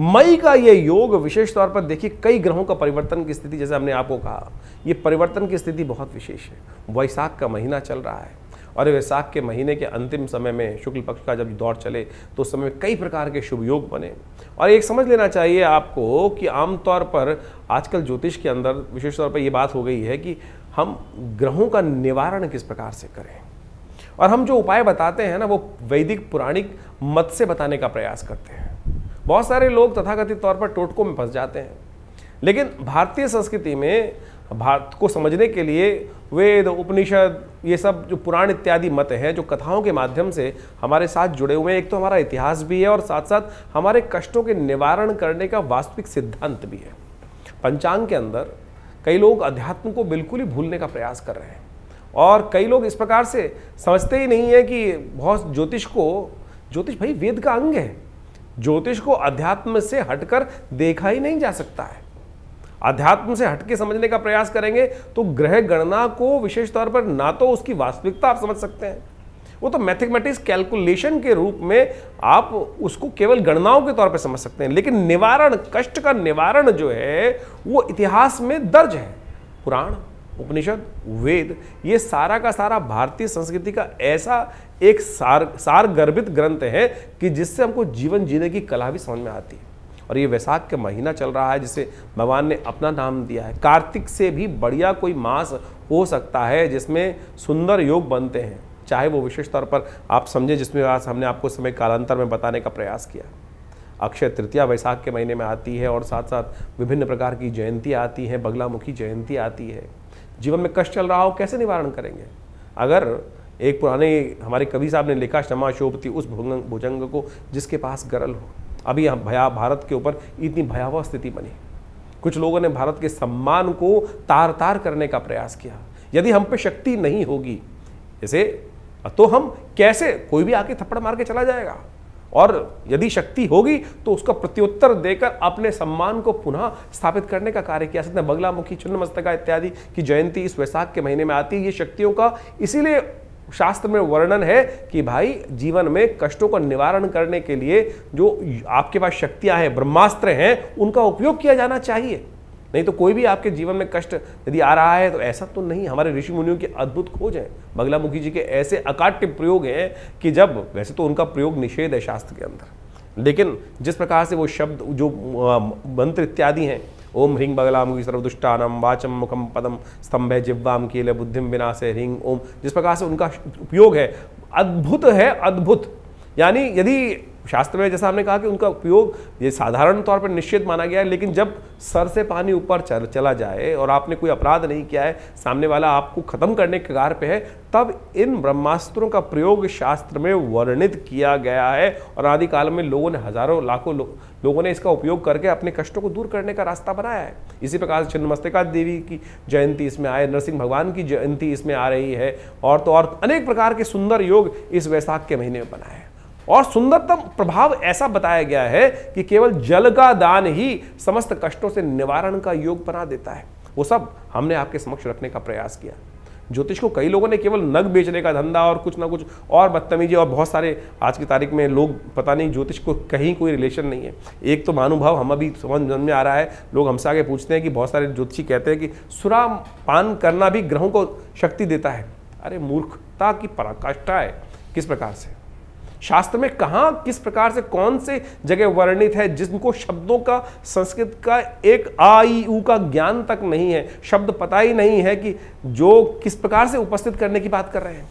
मई का ये योग विशेष तौर पर देखिए, कई ग्रहों का परिवर्तन की स्थिति, जैसे हमने आपको कहा, ये परिवर्तन की स्थिति बहुत विशेष है। वैशाख का महीना चल रहा है और वैशाख के महीने के अंतिम समय में शुक्ल पक्ष का जब दौर चले तो उस समय में कई प्रकार के शुभ योग बने। और एक समझ लेना चाहिए आपको कि आमतौर पर आजकल ज्योतिष के अंदर विशेष तौर पर यह बात हो गई है कि हम ग्रहों का निवारण किस प्रकार से करें, और हम जो उपाय बताते हैं ना, वो वैदिक पुराणिक मत से बताने का प्रयास करते हैं। बहुत सारे लोग तथाकथित तौर पर टोटकों में फंस जाते हैं, लेकिन भारतीय संस्कृति में भारत को समझने के लिए वेद, उपनिषद, ये सब जो पुराण इत्यादि मत हैं, जो कथाओं के माध्यम से हमारे साथ जुड़े हुए हैं, एक तो हमारा इतिहास भी है और साथ साथ हमारे कष्टों के निवारण करने का वास्तविक सिद्धांत भी है। पंचांग के अंदर कई लोग अध्यात्म को बिल्कुल ही भूलने का प्रयास कर रहे हैं और कई लोग इस प्रकार से समझते ही नहीं है कि बहुत ज्योतिष भाई वेद का अंग है, ज्योतिष को अध्यात्म से हटकर देखा ही नहीं जा सकता है। अध्यात्म से हटके समझने का प्रयास करेंगे तो ग्रह गणना को विशेष तौर पर ना तो उसकी वास्तविकता आप समझ सकते हैं, वो तो मैथमेटिक्स कैलकुलेशन के रूप में आप उसको केवल गणनाओं के तौर पर समझ सकते हैं, लेकिन निवारण, कष्ट का निवारण जो है वो इतिहास में दर्ज है। पुराण, उपनिषद, वेद, ये सारा का सारा भारतीय संस्कृति का ऐसा एक सार गर्भित ग्रंथ है कि जिससे हमको जीवन जीने की कला भी समझ में आती है। और ये वैशाख का महीना चल रहा है जिसे भगवान ने अपना नाम दिया है। कार्तिक से भी बढ़िया कोई मास हो सकता है जिसमें सुंदर योग बनते हैं, चाहे वो विशेष तौर पर आप समझे जिसमें आज हमने आपको समय कालांतर में बताने का प्रयास किया। अक्षय तृतीया वैशाख के महीने में आती है और साथ साथ विभिन्न प्रकार की जयंती आती हैं, बगलामुखी जयंती आती है। जीवन में कष्ट चल रहा हो, कैसे निवारण करेंगे? अगर एक पुराने हमारे कवि साहब ने लिखा, क्षमा शोभती उस भुजंग को जिसके पास गरल हो। अभी भारत के ऊपर इतनी भयावह स्थिति बनी, कुछ लोगों ने भारत के सम्मान को तार तार करने का प्रयास किया। यदि हम पे शक्ति नहीं होगी जैसे, तो हम कैसे, कोई भी आके थप्पड़ मार के चला जाएगा, और यदि शक्ति होगी तो उसका प्रत्युत्तर देकर अपने सम्मान को पुनः स्थापित करने का कार्य किया सकते हैं। बगलामुखी, छिन्नमस्तका इत्यादि की जयंती इस वैशाख के महीने में आती है। ये शक्तियों का इसीलिए शास्त्र में वर्णन है कि भाई जीवन में कष्टों का निवारण करने के लिए जो आपके पास शक्तियां हैं, ब्रह्मास्त्र हैं, उनका उपयोग किया जाना चाहिए। नहीं तो कोई भी आपके जीवन में कष्ट यदि आ रहा है तो ऐसा तो नहीं। हमारे ऋषि मुनियों की अद्भुत खोज है, बगलामुखी जी के ऐसे अकाट्य प्रयोग हैं कि जब, वैसे तो उनका प्रयोग निषेध है शास्त्र के अंदर, लेकिन जिस प्रकार से वो शब्द जो मंत्र इत्यादि हैं, ओम ह्रीं बगलामुखी सर्वदुष्टानम वाचम मुखम पदम स्तंभे जिह्वाम कीले बुद्धिम विनाशे ह्रीं ओम, जिस प्रकार से उनका उपयोग है अद्भुत है, अद्भुत। यानी यदि शास्त्र में जैसा हमने कहा कि उनका उपयोग ये साधारण तौर पर निषेध माना गया है, लेकिन जब सर से पानी ऊपर चला जाए और आपने कोई अपराध नहीं किया है, सामने वाला आपको खत्म करने के कगार पे है, तब इन ब्रह्मास्त्रों का प्रयोग शास्त्र में वर्णित किया गया है। और आदिकाल में लोगों ने, हजारों लाखों लोगों ने इसका उपयोग करके अपने कष्टों को दूर करने का रास्ता बनाया है। इसी प्रकार से छिन्नमस्तिका देवी की जयंती इसमें आए, नरसिंह भगवान की जयंती इसमें आ रही है, और तो और अनेक प्रकार के सुंदर योग इस वैशाख के महीने में बनाए हैं। और सुंदरतम प्रभाव ऐसा बताया गया है कि केवल जल का दान ही समस्त कष्टों से निवारण का योग बना देता है। वो सब हमने आपके समक्ष रखने का प्रयास किया। ज्योतिष को कई लोगों ने केवल नग बेचने का धंधा और कुछ ना कुछ और बदतमीजी, और बहुत सारे आज की तारीख में लोग, पता नहीं ज्योतिष को कहीं कोई रिलेशन नहीं है। एक तो महानुभाव हम अभी समझ में आ रहा है, लोग हमसे आगे पूछते हैं कि बहुत सारे ज्योतिषी कहते हैं कि सुरा पान करना भी ग्रहों को शक्ति देता है। अरे मूर्खता की पराकाष्ठा है। किस प्रकार से शास्त्र में कहां, किस प्रकार से, कौन से जगह वर्णित है जिनको शब्दों का, संस्कृत का एक आ ई उ का ज्ञान तक नहीं है, शब्द पता ही नहीं है कि जो किस प्रकार से उपस्थित करने की बात कर रहे हैं।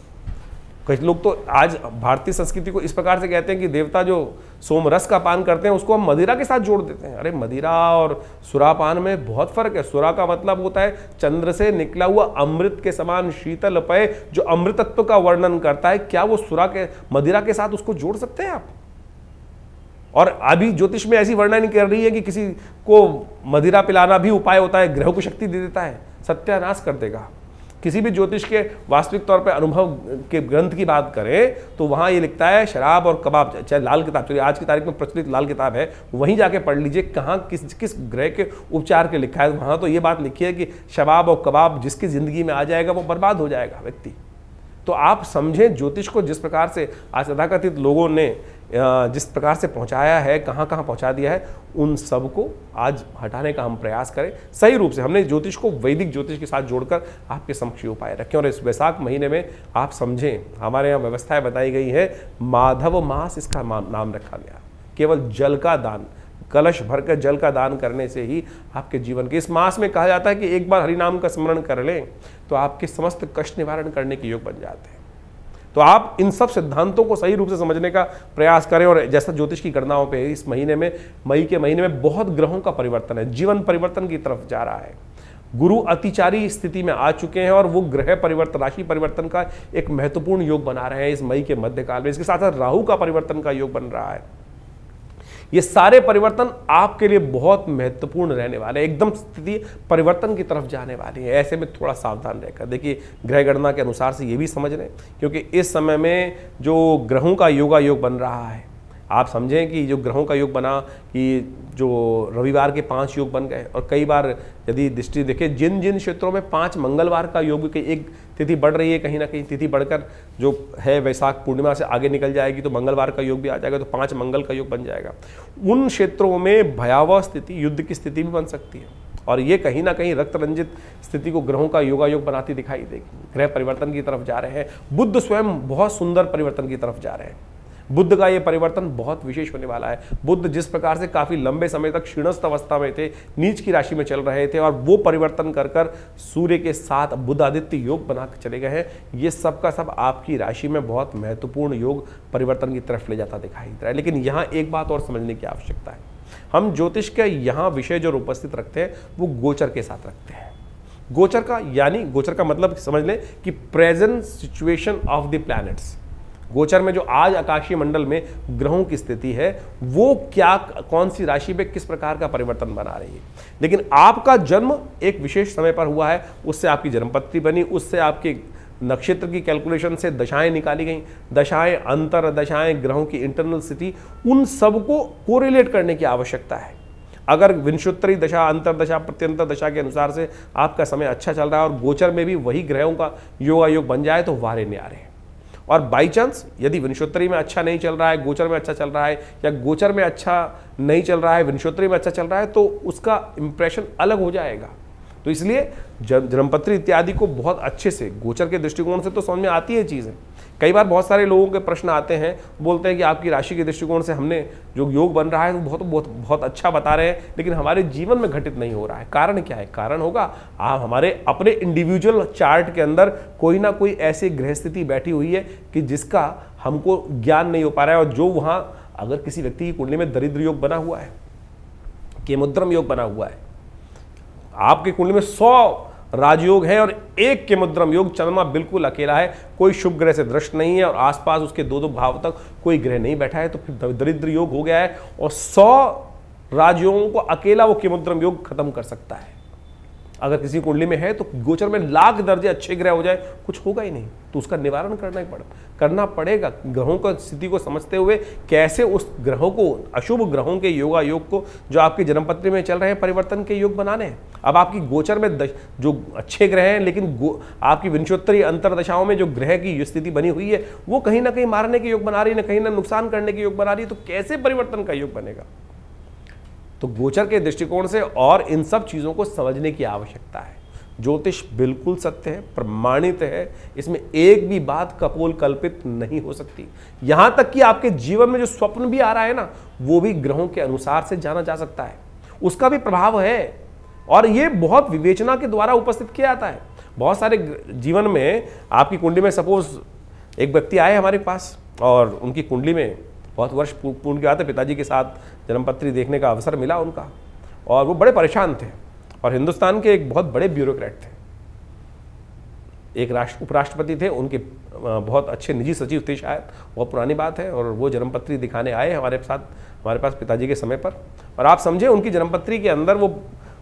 कई लोग तो आज भारतीय संस्कृति को इस प्रकार से कहते हैं कि देवता जो सोमरस का पान करते हैं उसको हम मदिरा के साथ जोड़ देते हैं। अरे मदिरा और सुरापान में बहुत फर्क है। सुरा का मतलब होता है चंद्र से निकला हुआ अमृत के समान शीतल पेय जो अमृतत्व का वर्णन करता है। क्या वो सुरा के, मदिरा के साथ उसको जोड़ सकते हैं आप? और अभी ज्योतिष में ऐसी वर्णन कर रही है कि किसी को मदिरा पिलाना भी उपाय होता है, ग्रहों को शक्ति दे देता है, सत्यानाश कर देगा। किसी भी ज्योतिष के वास्तविक तौर पर अनुभव के ग्रंथ की बात करें तो वहाँ ये लिखता है शराब और कबाब, चाहे लाल किताब, चलिए आज की तारीख में प्रचलित लाल किताब है, वहीं जाके पढ़ लीजिए कहाँ किस ग्रह के उपचार के लिखा है। वहाँ तो ये बात लिखी है कि शराब और कबाब जिसकी ज़िंदगी में आ जाएगा वो बर्बाद हो जाएगा व्यक्ति। तो आप समझें ज्योतिष को जिस प्रकार से आज तथाकथित लोगों ने जिस प्रकार से पहुंचाया है, कहाँ कहाँ पहुंचा दिया है, उन सब को आज हटाने का हम प्रयास करें। सही रूप से हमने ज्योतिष को वैदिक ज्योतिष के साथ जोड़कर आपके समक्ष उपाय रखें। और इस वैशाख महीने में आप समझें, हमारे यहाँ व्यवस्थाएं बताई गई है, माधव मास इसका नाम रखा गया। केवल जल का दान, कलश भरकर जल का दान करने से ही आपके जीवन के, इस मास में कहा जाता है कि एक बार हरिनाम का स्मरण कर लें तो आपके समस्त कष्ट निवारण करने के योग बन जाते हैं। तो आप इन सब सिद्धांतों को सही रूप से समझने का प्रयास करें। और जैसा ज्योतिष की गणनाओं पे इस महीने में, मई के महीने में बहुत ग्रहों का परिवर्तन है, जीवन परिवर्तन की तरफ जा रहा है। गुरु अतिचारी स्थिति में आ चुके हैं और वो ग्रह परिवर्तन, राशि परिवर्तन का एक महत्वपूर्ण योग बना रहे हैं इस मई के मध्यकाल में। इसके साथ साथ राहु का परिवर्तन का योग बन रहा है। ये सारे परिवर्तन आपके लिए बहुत महत्वपूर्ण रहने वाले हैं, एकदम स्थिति परिवर्तन की तरफ जाने वाली है। ऐसे में थोड़ा सावधान रहकर देखिए, ग्रह गणना के अनुसार से ये भी समझ लें, क्योंकि इस समय में जो ग्रहों का योग बन रहा है, आप समझें कि जो ग्रहों का योग बना कि जो रविवार के 5 योग बन गए, और कई बार यदि दृष्टि देखें जिन जिन क्षेत्रों में 5 मंगलवार का योग की एक तिथि बढ़ रही है, कहीं ना कहीं तिथि बढ़कर जो है वैशाख पूर्णिमा से आगे निकल जाएगी तो मंगलवार का योग भी आ जाएगा, तो 5 मंगल का योग बन जाएगा। उन क्षेत्रों में भयावह स्थिति, युद्ध की स्थिति भी बन सकती है, और ये कहीं ना कहीं रक्त रंजित स्थिति को ग्रहों का योगायोग बनाती दिखाई देगी। ग्रह परिवर्तन की तरफ जा रहे हैं, बुध स्वयं बहुत सुंदर परिवर्तन की तरफ जा रहे हैं। बुध का ये परिवर्तन बहुत विशेष होने वाला है। बुध जिस प्रकार से काफी लंबे समय तक क्षीणस्थ अवस्था में थे, नीच की राशि में चल रहे थे, और वो परिवर्तन कर कर सूर्य के साथ बुध आदित्य योग बना कर चले गए हैं। ये सब का सब आपकी राशि में बहुत महत्वपूर्ण योग परिवर्तन की तरफ ले जाता दिखाई दे रहा है। लेकिन यहाँ एक बात और समझने की आवश्यकता है, हम ज्योतिष के यहाँ विषय जो उपस्थित रखते हैं वो गोचर के साथ रखते हैं। गोचर का यानी गोचर का मतलब समझ लें कि present situation of the planets. गोचर में जो आज आकाशीय मंडल में ग्रहों की स्थिति है वो क्या, कौन सी राशि में किस प्रकार का परिवर्तन बना रही है। लेकिन आपका जन्म एक विशेष समय पर हुआ है, उससे आपकी जन्मपत्री बनी, उससे आपके नक्षत्र की कैलकुलेशन से दशाएं निकाली गई, दशाएं, अंतर दशाएं, ग्रहों की इंटरनल स्थिति, उन सबको कोरिलेट करने की आवश्यकता है। अगर विंशोत्तरी दशा, अंतर दशा, प्रत्यंतर दशा के अनुसार से आपका समय अच्छा चल रहा है और गोचर में भी वही ग्रहों का योगायोग बन जाए तो वारे न्यारे हैं। और बाई चांस यदि विंशोत्तरी में अच्छा नहीं चल रहा है, गोचर में अच्छा चल रहा है, या गोचर में अच्छा नहीं चल रहा है, विंशोत्तरी में अच्छा चल रहा है, तो उसका इंप्रेशन अलग हो जाएगा। तो इसलिए जन्मपत्री इत्यादि को बहुत अच्छे से गोचर के दृष्टिकोण से तो समझ में आती है चीज़ें। कई बार बहुत सारे लोगों के प्रश्न आते हैं, बोलते हैं कि आपकी राशि के दृष्टिकोण से हमने जो योग बन रहा है वो बहुत अच्छा बता रहे हैं, लेकिन हमारे जीवन में घटित नहीं हो रहा है। कारण क्या है? कारण होगा आप हमारे अपने इंडिविजुअल चार्ट के अंदर कोई ना कोई ऐसी ग्रह स्थिति बैठी हुई है कि जिसका हमको ज्ञान नहीं हो पा रहा है। और जो वहाँ अगर किसी व्यक्ति की कुंडली में दरिद्र योग बना हुआ है, केमुद्रम योग बना हुआ है, आपकी कुंडली में 100 राजयोग है और एक के मुद्रम योग, चंद्रमा बिल्कुल अकेला है, कोई शुभ ग्रह से दृष्ट नहीं है और आसपास उसके 2-2 भाव तक कोई ग्रह नहीं बैठा है, तो फिर दरिद्र योग हो गया है। और 100 राजयोगों को अकेला वो केमुद्रम योग खत्म कर सकता है। अगर किसी कुंडली में है तो गोचर में लाख दर्जे अच्छे ग्रह हो जाए, कुछ होगा ही नहीं, तो उसका निवारण करना पड़ेगा। ग्रहों का स्थिति को समझते हुए कैसे उस ग्रहों को, अशुभ ग्रहों के योगा योग को जो आपकी जन्मपत्री में चल रहे हैं परिवर्तन के योग बनाने हैं। अब आपकी गोचर में जो अच्छे ग्रह हैं, लेकिन आपकी विंशोत्तरी अंतरदशाओं में जो ग्रह की स्थिति बनी हुई है वो कहीं ना कहीं मारने के योग बना रही है, कहीं ना नुकसान करने के योग बना रही है, तो कैसे परिवर्तन का योग बनेगा? तो गोचर के दृष्टिकोण से और इन सब चीज़ों को समझने की आवश्यकता है। ज्योतिष बिल्कुल सत्य है, प्रमाणित है, इसमें एक भी बात कपोल कल्पित नहीं हो सकती। यहां तक कि आपके जीवन में जो स्वप्न भी आ रहा है ना, वो भी ग्रहों के अनुसार से जाना जा सकता है, उसका भी प्रभाव है, और ये बहुत विवेचना के द्वारा उपस्थित किया जाता है। बहुत सारे जीवन में आपकी कुंडली में सपोज एक व्यक्ति आए हमारे पास और उनकी कुंडली में बहुत वर्ष पूर्ण के आते, पिताजी के साथ जन्मपत्री देखने का अवसर मिला उनका, और वो बड़े परेशान थे और हिंदुस्तान के एक बहुत बड़े ब्यूरोक्रेट थे, एक उपराष्ट्रपति थे, उनके बहुत अच्छे निजी सचिव थे शायद, बहुत पुरानी बात है। और वो जन्मपत्री दिखाने आए हमारे पास पिताजी के समय पर, और आप समझे उनकी जन्मपत्री के अंदर वो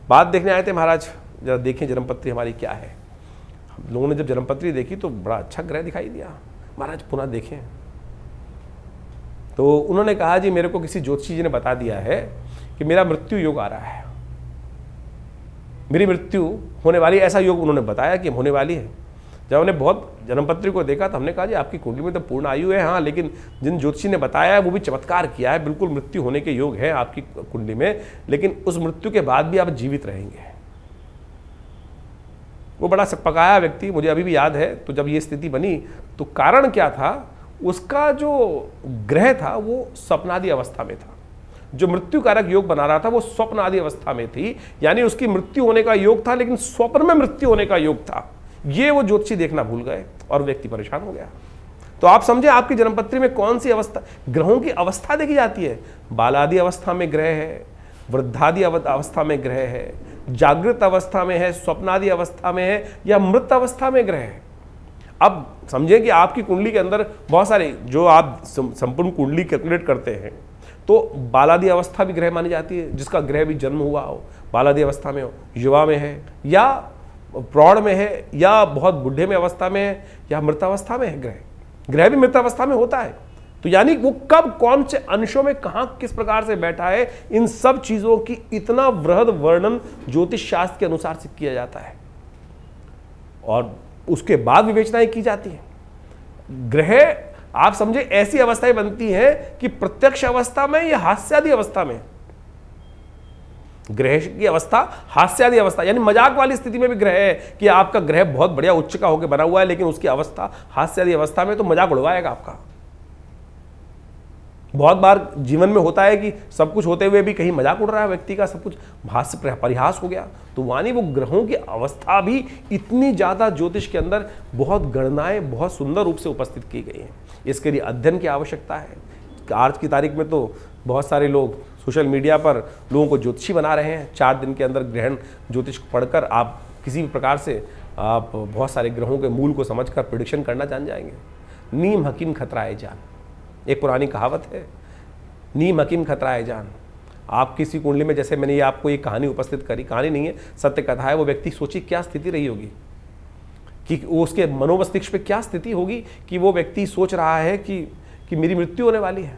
बात देखने आए थे, महाराज जरा देखें जन्मपत्री हमारी क्या है। हम लोगों ने जब जन्मपत्री देखी तो बड़ा अच्छा ग्रह दिखाई दिया, महाराज पुनः देखें। तो उन्होंने कहा जी मेरे को किसी ज्योतिषी जी ने बता दिया है कि मेरा मृत्यु योग आ रहा है, मेरी मृत्यु होने वाली, ऐसा योग उन्होंने बताया कि होने वाली है। जब हमने बहुत जन्मपत्री को देखा तो हमने कहा जी आपकी कुंडली में तो पूर्ण आयु है, हाँ, लेकिन जिन ज्योतिषी ने बताया है वो भी चमत्कार किया है, बिल्कुल मृत्यु होने के योग है आपकी कुंडली में, लेकिन उस मृत्यु के बाद भी आप जीवित रहेंगे। वो बड़ा सकपकाया व्यक्ति, मुझे अभी भी याद है। तो जब ये स्थिति बनी तो कारण क्या था, उसका जो ग्रह था वो स्वप्नादि अवस्था में था, जो मृत्यु कारक योग बना रहा था वो स्वप्न आदि अवस्था में थी, यानी उसकी मृत्यु होने का योग था लेकिन स्वप्न में मृत्यु होने का योग था। ये वो ज्योतिषी देखना भूल गए और व्यक्ति परेशान हो गया। तो आप समझे आपकी जन्मपत्री में कौन सी अवस्था, ग्रहों की अवस्था देखी जाती है। बालादि अवस्था में ग्रह है, वृद्धादि अवस्था में ग्रह है, जागृत अवस्था में है, स्वप्नादि अवस्था में है, या मृत अवस्था में ग्रह है। अब समझें कि आपकी कुंडली के अंदर बहुत सारे, जो आप संपूर्ण कुंडली कैलकुलेट करते हैं तो बालादि अवस्था भी ग्रह मानी जाती है, जिसका ग्रह भी जन्म हुआ हो, बालादि अवस्था में हो, युवा में है, या प्रौढ़ में है, या बहुत बुढ़े में अवस्था में है, या मृतावस्था में है। ग्रह भी मृतावस्था में होता है, तो यानी वो कब कौन से अंशों में कहां किस प्रकार से बैठा है, इन सब चीजों की इतना बृहद वर्णन ज्योतिष शास्त्र के अनुसार से किया जाता है और उसके बाद विवेचनाएं की जाती है। ग्रह आप समझे ऐसी अवस्थाएं बनती हैं कि प्रत्यक्ष अवस्था में या हास्यादि अवस्था में, ग्रह की अवस्था हास्यादि अवस्था यानी मजाक वाली स्थिति में भी ग्रह है कि आपका ग्रह बहुत बढ़िया उच्च का होकर बना हुआ है, लेकिन उसकी अवस्था हास्यादि अवस्था में तो मजाक उड़वाएगा आपका। बहुत बार जीवन में होता है कि सब कुछ होते हुए भी कहीं मजाक उड़ रहा है व्यक्ति का, सब कुछ हास्य परिहास हो गया। तो वानी वो ग्रहों की अवस्था भी इतनी ज्यादा ज्योतिष के अंदर बहुत गणनाएं बहुत सुंदर रूप से उपस्थित की गई हैं। इसके लिए अध्ययन की आवश्यकता है। आज की तारीख में तो बहुत सारे लोग सोशल मीडिया पर लोगों को ज्योतिषी बना रहे हैं। 4 दिन के अंदर ग्रहण ज्योतिष पढ़कर आप किसी भी प्रकार से आप बहुत सारे ग्रहों के मूल को समझकर प्रेडिक्शन करना जान जाएंगे। नीम हकीम खतराए जान, एक पुरानी कहावत है, नीम हकीम खतराए जान। आप किसी कुंडली में, जैसे मैंने ये आपको एक कहानी उपस्थित करी, कहानी नहीं है सत्य कथा है, वो व्यक्ति सोची क्या स्थिति रही होगी कि उसके मनोमस्तिष्क पे क्या स्थिति होगी कि वो व्यक्ति सोच रहा है कि मेरी मृत्यु होने वाली है।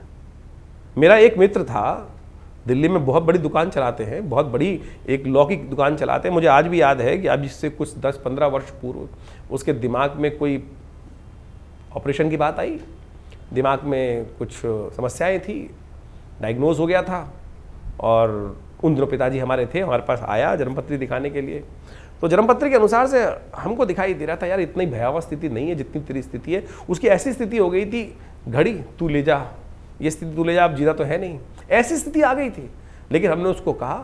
मेरा एक मित्र था, दिल्ली में बहुत बड़ी दुकान चलाते हैं, बहुत बड़ी एक लॉ की दुकान चलाते हैं। मुझे आज भी याद है कि अब इससे कुछ 10-15 वर्ष पूर्व उसके दिमाग में कोई ऑपरेशन की बात आई, दिमाग में कुछ समस्याएं थी, डायग्नोज हो गया था। और उन दिनों पिताजी हमारे थे, हमारे पास आया जन्मपत्री दिखाने के लिए। तो जन्मपत्री के अनुसार से हमको दिखाई दे रहा था यार इतनी भयावह स्थिति नहीं है जितनी तेरी स्थिति है। उसकी ऐसी स्थिति हो गई थी, घड़ी तू ले जा, ये स्थिति तू ले जा, अब जीना तो है नहीं, ऐसी स्थिति आ गई थी। लेकिन हमने उसको कहा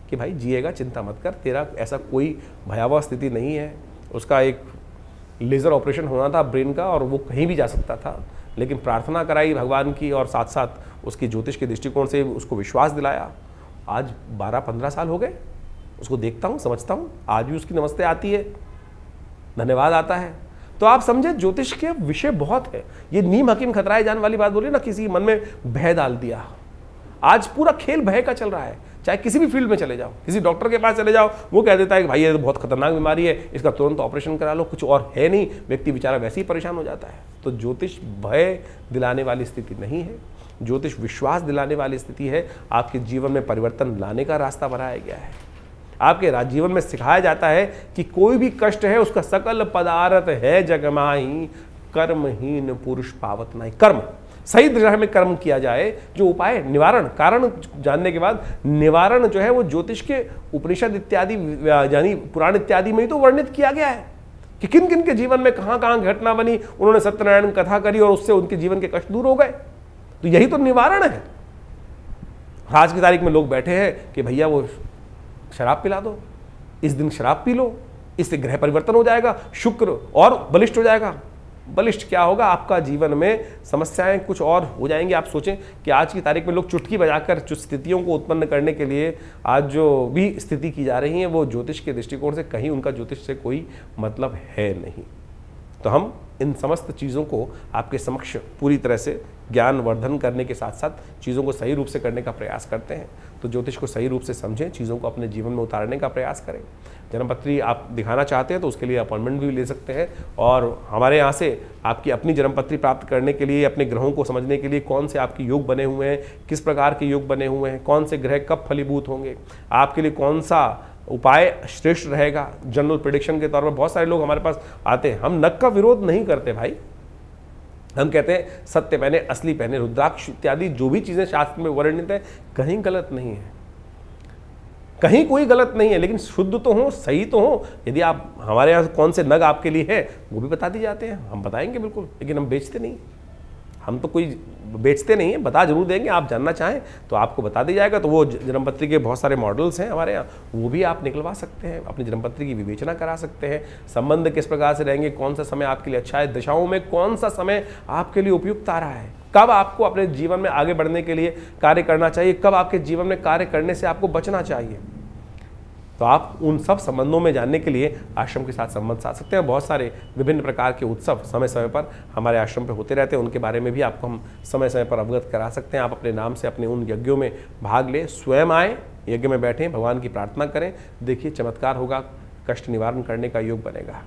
कि भाई जिएगा, चिंता मत कर, तेरा ऐसा कोई भयावह स्थिति नहीं है। उसका एक लेज़र ऑपरेशन होना था ब्रेन का और वो कहीं भी जा सकता था, लेकिन प्रार्थना कराई भगवान की और साथ साथ उसकी ज्योतिष के दृष्टिकोण से उसको विश्वास दिलाया। आज 12-15 साल हो गए, उसको देखता हूँ, समझता हूँ, आज भी उसकी नमस्ते आती है, धन्यवाद आता है। तो आप समझे ज्योतिष के विषय बहुत है। ये नीम हकीम खतराए जान वाली बात बोली ना, किसी मन में भय डाल दिया। आज पूरा खेल भय का चल रहा है। चाहे किसी भी फील्ड में चले जाओ, किसी डॉक्टर के पास चले जाओ, वो कह देता है कि भाई ये तो बहुत खतरनाक बीमारी है, इसका तुरंत ऑपरेशन करा लो, कुछ और है नहीं, व्यक्ति बेचारा वैसे ही परेशान हो जाता है। तो ज्योतिष भय दिलाने वाली स्थिति नहीं है, ज्योतिष विश्वास दिलाने वाली स्थिति है। आपके जीवन में परिवर्तन लाने का रास्ता बनाया गया है। आपके जीवन में सिखाया जाता है कि कोई भी कष्ट है उसका सकल पदार्थ है जगमाही, कर्महीन पुरुष पावत नहीं। कर्म सही दिशा में कर्म किया जाए, जो उपाय निवारण कारण जानने के बाद निवारण जो है वो ज्योतिष के उपनिषद इत्यादि यानी पुराण इत्यादि में ही तो वर्णित किया गया है कि किन किन के जीवन में कहां कहां घटना बनी, उन्होंने सत्यनारायण कथा करी और उससे उनके जीवन के कष्ट दूर हो गए। तो यही तो निवारण है। आज की तारीख में लोग बैठे हैं कि भैया वो शराब पिला दो, इस दिन शराब पी लो, इससे ग्रह परिवर्तन हो जाएगा, शुक्र और बलिष्ठ हो जाएगा। बलिष्ठ क्या होगा, आपका जीवन में समस्याएं कुछ और हो जाएंगी। आप सोचें कि आज की तारीख में लोग चुटकी बजाकर स्थितियों को उत्पन्न करने के लिए आज जो भी स्थिति की जा रही है वो ज्योतिष के दृष्टिकोण से कहीं उनका ज्योतिष से कोई मतलब है नहीं। तो हम इन समस्त चीज़ों को आपके समक्ष पूरी तरह से ज्ञान वर्धन करने के साथ साथ चीज़ों को सही रूप से करने का प्रयास करते हैं। तो ज्योतिष को सही रूप से समझें, चीज़ों को अपने जीवन में उतारने का प्रयास करें। जन्मपत्री आप दिखाना चाहते हैं तो उसके लिए अपॉइंटमेंट भी ले सकते हैं और हमारे यहाँ से आपकी अपनी जन्मपत्री प्राप्त करने के लिए, अपने ग्रहों को समझने के लिए, कौन से आपके योग बने हुए हैं, किस प्रकार के योग बने हुए हैं, कौन से ग्रह कब फलीभूत होंगे, आपके लिए कौन सा उपाय श्रेष्ठ रहेगा, जनरल प्रेडिक्शन के तौर पर बहुत सारे लोग हमारे पास आते हैं। हम नक का विरोध नहीं करते भाई, हम कहते हैं सत्य पहने, असली पहने, रुद्राक्ष इत्यादि जो भी चीज़ें शास्त्र में वर्णित है कहीं गलत नहीं है, कहीं कोई गलत नहीं है, लेकिन शुद्ध तो हो, सही तो हो। यदि आप हमारे यहाँ कौन से नग आपके लिए है वो भी बता दी जाते हैं, हम बताएंगे बिल्कुल, लेकिन हम बेचते नहीं। हम तो कोई बेचते नहीं हैं, बता जरूर देंगे। आप जानना चाहें तो आपको बता दिया जाएगा। तो वो जन्मपत्री के बहुत सारे मॉडल्स हैं हमारे यहाँ, वो भी आप निकलवा सकते हैं, अपनी जन्मपत्री की विवेचना करा सकते हैं। संबंध किस प्रकार से रहेंगे, कौन सा समय आपके लिए अच्छा है, दशाओं में कौन सा समय आपके लिए उपयुक्त आ रहा है, कब आपको अपने जीवन में आगे बढ़ने के लिए कार्य करना चाहिए, कब आपके जीवन में कार्य करने से आपको बचना चाहिए। तो आप उन सब संबंधों में जानने के लिए आश्रम के साथ संबंध साध सकते हैं। बहुत सारे विभिन्न प्रकार के उत्सव समय समय पर हमारे आश्रम पे होते रहते हैं, उनके बारे में भी आपको हम समय समय पर अवगत करा सकते हैं। आप अपने नाम से अपने उन यज्ञों में भाग लें, स्वयं आएँ, यज्ञ में बैठें, भगवान की प्रार्थना करें, देखिए चमत्कार होगा, कष्ट निवारण करने का योग बनेगा।